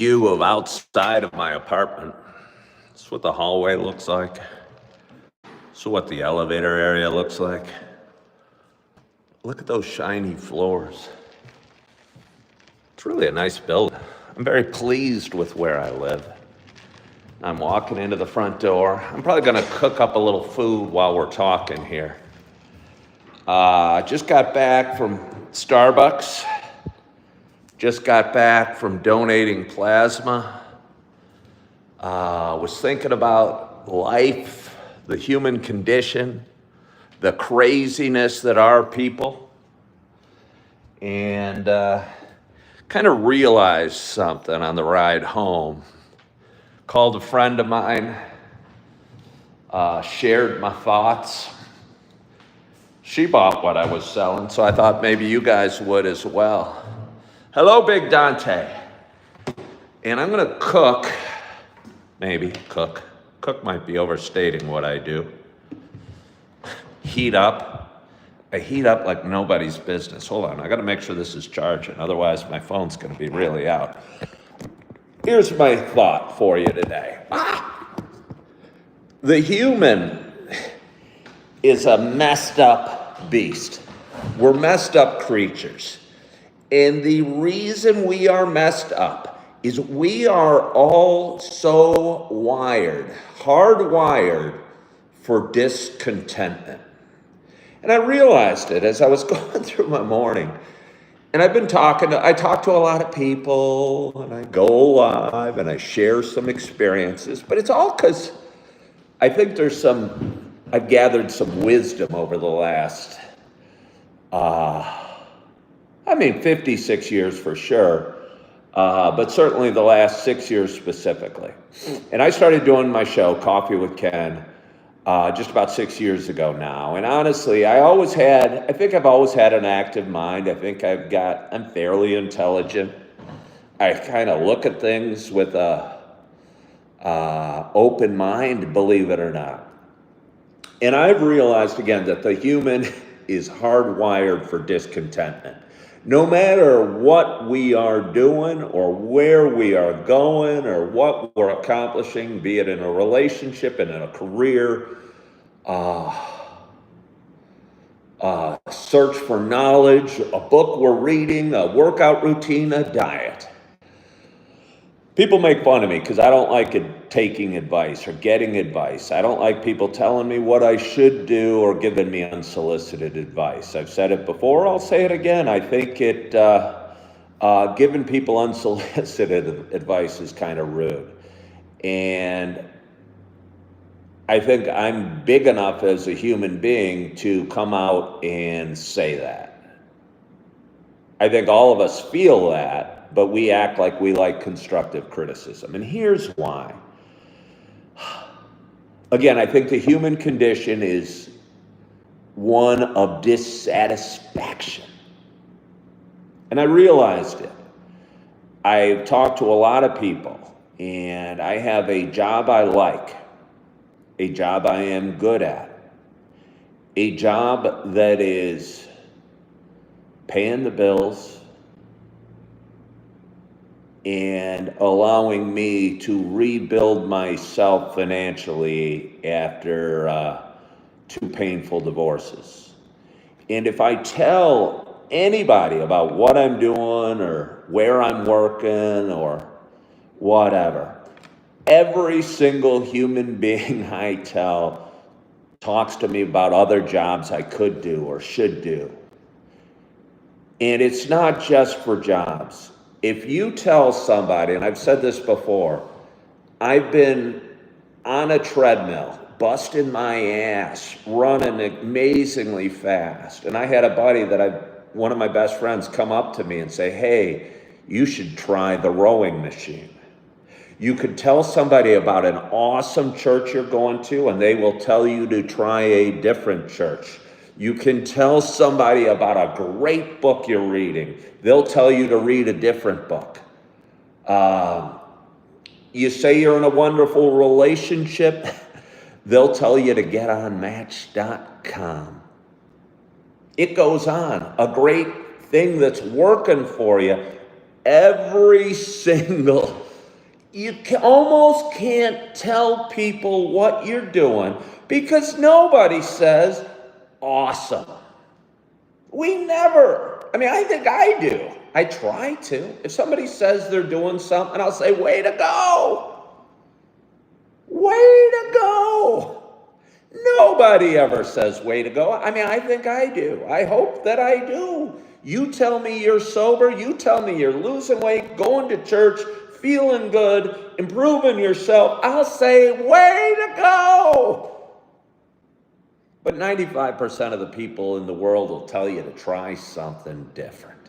View of outside of my apartment. This is what the hallway looks like. This is what the elevator area looks like. Look at those shiny floors. It's really a nice building. I'm very pleased with where I live. I'm walking into the front door. I'm probably gonna cook up a little food while we're talking here. I just got back from Starbucks. Just got back from donating plasma. Was thinking about life, the human condition, the craziness that are people, and kind of realized something on the ride home. Called a friend of mine, shared my thoughts. She bought what I was selling, so I thought maybe you guys would as well. Hello, Big Dante. And I'm gonna cook, maybe cook. Cook might be overstating what I do. Heat up. I heat up like nobody's business. Hold on, I gotta make sure this is charging, otherwise my phone's gonna be really out. Here's my thought for you today. The human is a messed up beast. We're messed up creatures. And the reason we are messed up is we are all so hardwired for discontentment. And I realized it as I was going through my morning. And I talk to a lot of people, and I go live, and I share some experiences. But it's all because I think I've gathered some wisdom over the last 56 years for sure, but certainly the last 6 years specifically. And I started doing my show, Coffee with Ken, just about 6 years ago now. And honestly, I think I've always had an active mind. I think I'm fairly intelligent. I kind of look at things with a open mind, believe it or not. And I've realized again that the human is hardwired for discontentment. No matter what we are doing or where we are going or what we're accomplishing, be it in a relationship and in a career, search for knowledge, a book we're reading, a workout routine, a diet. People make fun of me because I don't like taking advice or getting advice. I don't like people telling me what I should do or giving me unsolicited advice. I've said it before, I'll say it again. I think giving people unsolicited advice is kind of rude. And I think I'm big enough as a human being to come out and say that. I think all of us feel that, but we act like we like constructive criticism. And here's why. Again, I think the human condition is one of dissatisfaction. And I realized it. I've talked to a lot of people, and I have a job I like, a job I am good at, a job that is paying the bills, and allowing me to rebuild myself financially after 2 painful divorces. And if I tell anybody about what I'm doing or where I'm working or whatever, every single human being I tell talks to me about other jobs I could do or should do. And it's not just for jobs. If you tell somebody, and I've said this before, I've been on a treadmill, busting my ass, running amazingly fast. And I had a buddy one of my best friends, come up to me and say, hey, you should try the rowing machine. You could tell somebody about an awesome church you're going to, and they will tell you to try a different church. You can tell somebody about a great book you're reading. They'll tell you to read a different book. You say you're in a wonderful relationship. They'll tell you to get on Match.com. It goes on. A great thing that's working for you. Every single almost can't tell people what you're doing because nobody says, awesome. We never, I think I do. I try to. If somebody says they're doing something, I'll say, way to go. Way to go. Nobody ever says way to go. I think I do. I hope that I do. You tell me you're sober. You tell me you're losing weight, going to church, feeling good, improving yourself. I'll say, way to go. But 95% of the people in the world will tell you to try something different.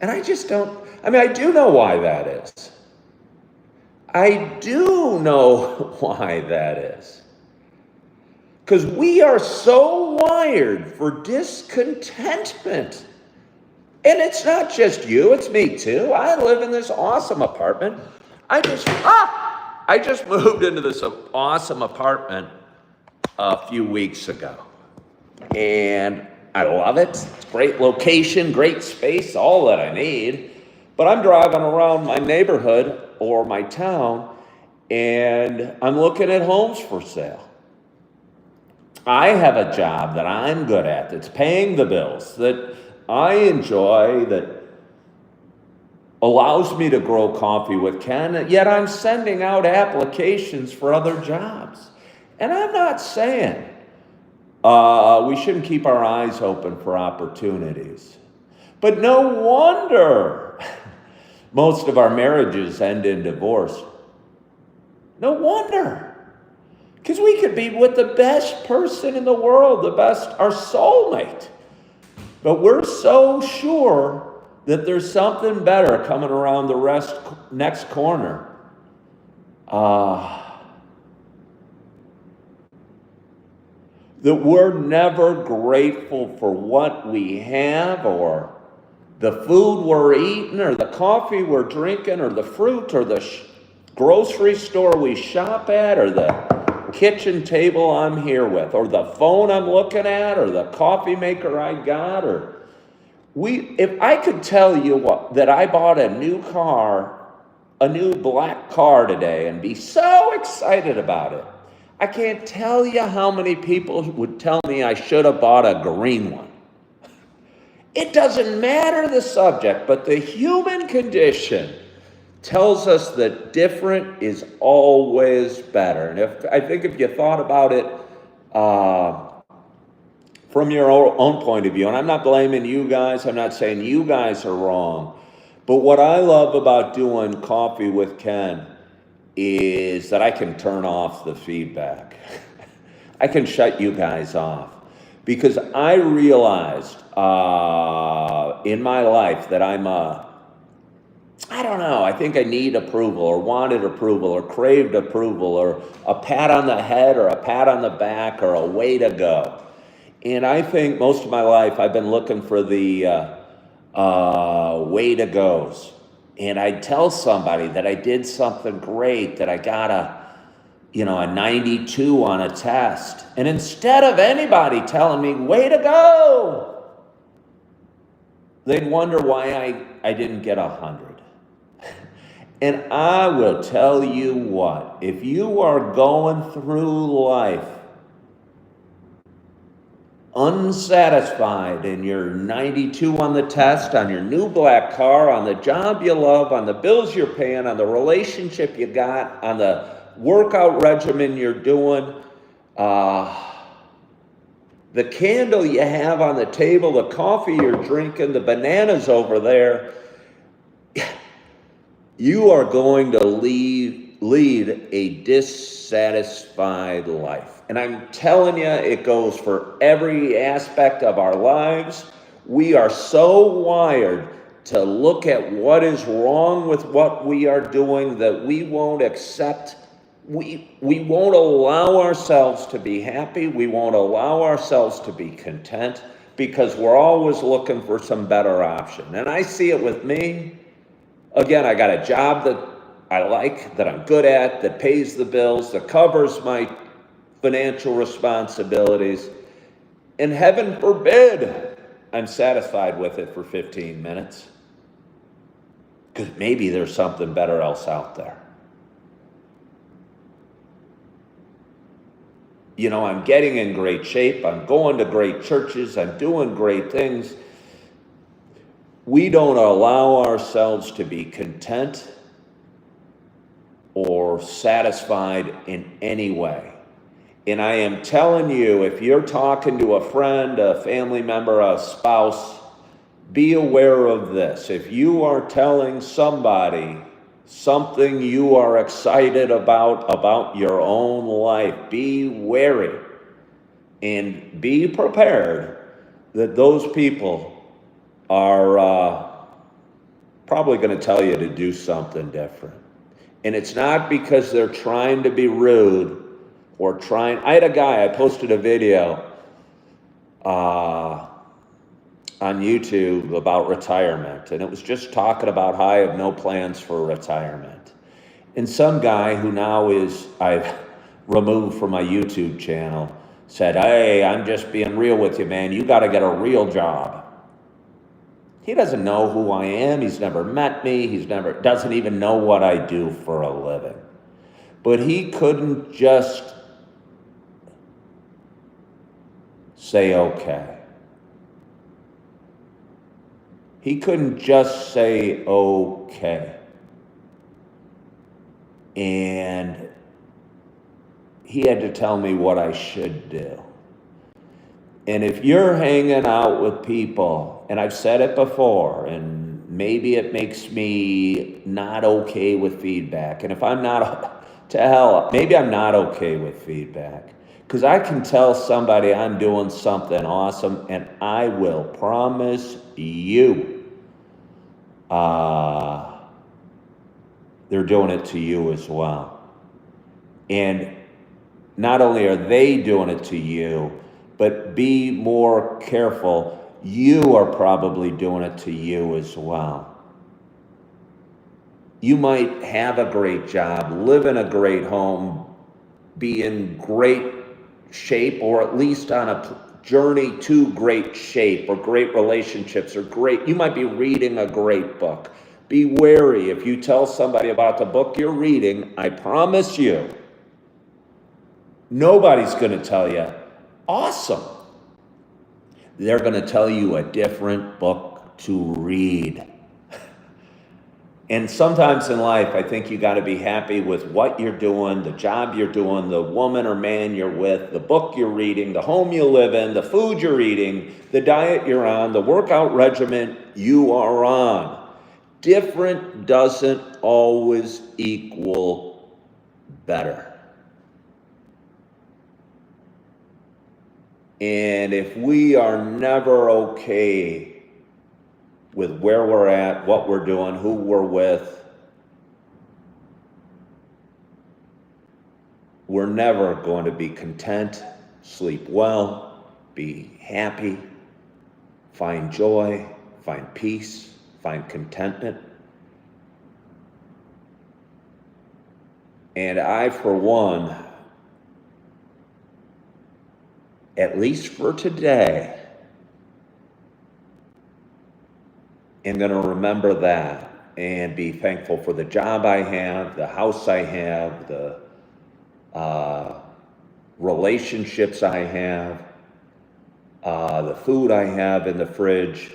And I just don't, I do know why that is. I do know why that is. Because we are so wired for discontentment. And it's not just you, it's me too. I live in this awesome apartment. I just moved into this awesome apartment a few weeks ago. And I love it. It's a great location, great space, all that I need. But I'm driving around my neighborhood or my town, and I'm looking at homes for sale. I have a job that I'm good at, that's paying the bills, that I enjoy, that allows me to grow coffee with Ken, yet I'm sending out applications for other jobs. And I'm not saying we shouldn't keep our eyes open for opportunities. But no wonder most of our marriages end in divorce. No wonder. Because we could be with the best person in the world, our soulmate. But we're so sure that there's something better coming around the next corner. That we're never grateful for what we have, or the food we're eating, or the coffee we're drinking, or the fruit, or the grocery store we shop at, or the kitchen table I'm here with, or the phone I'm looking at, or the coffee maker I got, if I could tell you that I bought a new black car today and be so excited about it, I can't tell you how many people would tell me I should have bought a green one. It doesn't matter the subject, but the human condition tells us that different is always better. And I think if you thought about it from your own point of view, and I'm not blaming you guys, I'm not saying you guys are wrong, but what I love about doing coffee with Ken is that I can turn off the feedback. I can shut you guys off. Because I realized in my life that I think I need approval, or wanted approval, or craved approval, or a pat on the head, or a pat on the back, or a way to go. And I think most of my life I've been looking for the way to goes. And I'd tell somebody that I did something great, that I got a 92 on a test. And instead of anybody telling me, way to go, they'd wonder why I didn't get 100. And I will tell you what, if you are going through life unsatisfied in your 92 on the test, on your new black car, on the job you love, on the bills you're paying, on the relationship you got, on the workout regimen you're doing, the candle you have on the table, the coffee you're drinking, the bananas over there, you are going to lead a dissatisfied life. And I'm telling you, it goes for every aspect of our lives. We are so wired to look at what is wrong with what we are doing that we won't accept. We won't allow ourselves to be happy. We won't allow ourselves to be content, because we're always looking for some better option. And I see it with me. Again, I got a job that I like, that I'm good at, that pays the bills, that covers my financial responsibilities. And heaven forbid I'm satisfied with it for 15 minutes. because maybe there's something better else out there. You know, I'm getting in great shape. I'm going to great churches. I'm doing great things. We don't allow ourselves to be content or satisfied in any way. And I am telling you, if you're talking to a friend, a family member, a spouse, be aware of this. If you are telling somebody something you are excited about your own life, be wary and be prepared that those people are probably going to tell you to do something different. And it's not because they're trying to be rude or trying. I had a guy, I posted a video on YouTube about retirement, and it was just talking about how I have no plans for retirement. And some guy who now I've removed from my YouTube channel said, "Hey, I'm just being real with you, man. You got to get a real job." He doesn't know who I am. He's never met me. Doesn't even know what I do for a living. But he couldn't just say okay. He couldn't just say okay. And he had to tell me what I should do. And if you're hanging out with people, and I've said it before, and maybe it makes me not okay with feedback, and if I'm not, to hell, maybe I'm not okay with feedback, because I can tell somebody I'm doing something awesome, and I will promise you, they're doing it to you as well. And not only are they doing it to you, but be more careful. You are probably doing it to you as well. You might have a great job, live in a great home, be in great shape, or at least on a journey to great shape, or great relationships, you might be reading a great book. Be wary if you tell somebody about the book you're reading. I promise you, nobody's going to tell you, awesome. They're going to tell you a different book to read. And sometimes in life, I think you got to be happy with what you're doing, the job you're doing, the woman or man you're with, the book you're reading, the home you live in, the food you're eating, the diet you're on, the workout regimen you are on. Different doesn't always equal better. And if we are never okay with where we're at, what we're doing, who we're with, we're never going to be content, sleep well, be happy, find joy, find peace, find contentment. And I, for one, at least for today, am going to remember that and be thankful for the job I have, the house I have, the relationships I have, the food I have in the fridge,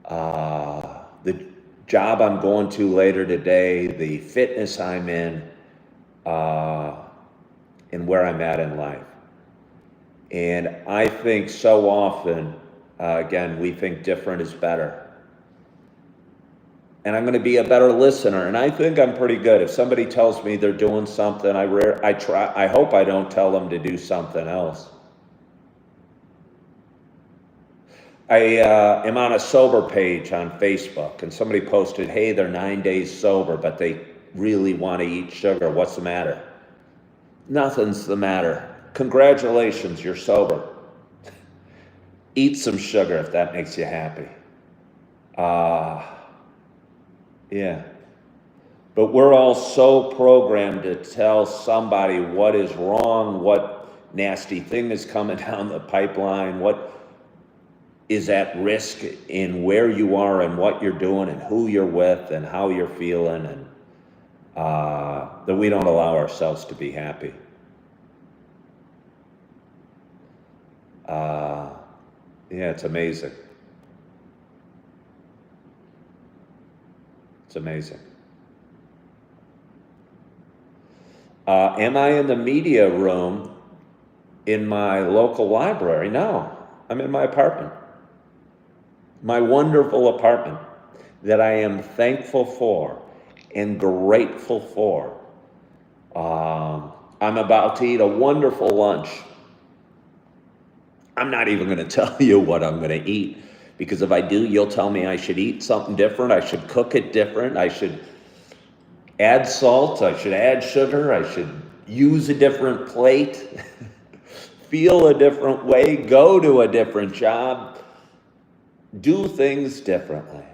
the job I'm going to later today, the fitness I'm in, and where I'm at in life. And I think so often, again, we think different is better. And I'm going to be a better listener. And I think I'm pretty good. If somebody tells me they're doing something, I hope I don't tell them to do something else. I am on a sober page on Facebook, and somebody posted, hey, they're 9 days sober, but they really want to eat sugar. What's the matter? Nothing's the matter. Congratulations, you're sober. Eat some sugar if that makes you happy. Yeah. But we're all so programmed to tell somebody what is wrong, what nasty thing is coming down the pipeline, what is at risk in where you are and what you're doing and who you're with and how you're feeling, and that we don't allow ourselves to be happy. Yeah, it's amazing. It's amazing. Am I in the media room in my local library? No, I'm in my apartment. My wonderful apartment that I am thankful for and grateful for. I'm about to eat a wonderful lunch. I'm not even going to tell you what I'm going to eat, because if I do, you'll tell me I should eat something different. I should cook it different. I should add salt. I should add sugar. I should use a different plate, feel a different way, go to a different job, do things differently.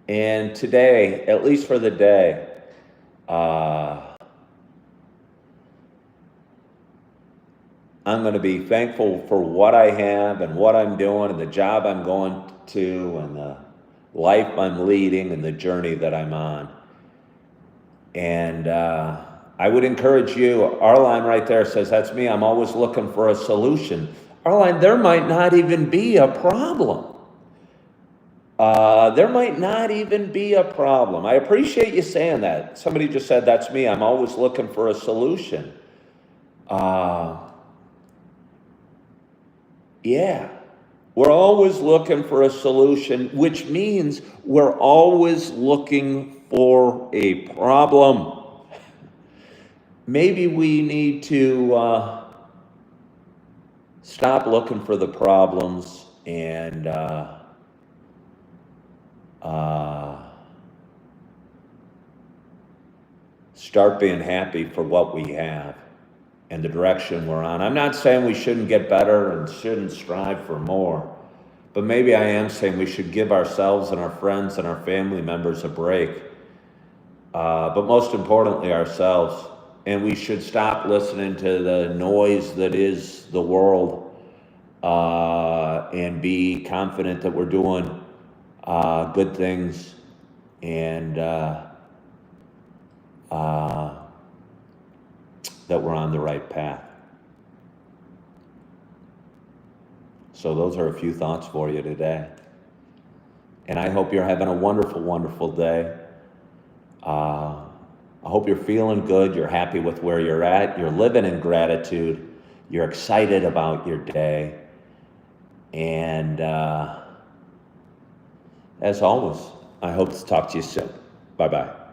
And today, at least for the day, I'm going to be thankful for what I have and what I'm doing and the job I'm going to and the life I'm leading and the journey that I'm on. And I would encourage you, Arline right there says, that's me, I'm always looking for a solution. Arline, there might not even be a problem. There might not even be a problem. I appreciate you saying that. Somebody just said, that's me, I'm always looking for a solution. Yeah, we're always looking for a solution, which means we're always looking for a problem. Maybe we need to stop looking for the problems and start being happy for what we have and the direction we're on. I'm not saying we shouldn't get better and shouldn't strive for more, but maybe I am saying we should give ourselves and our friends and our family members a break, but most importantly ourselves. And we should stop listening to the noise that is the world, and be confident that we're doing good things and that we're on the right path. So those are a few thoughts for you today. And I hope you're having a wonderful, wonderful day. I hope you're feeling good, you're happy with where you're at, you're living in gratitude, you're excited about your day. And as always, I hope to talk to you soon. Bye-bye.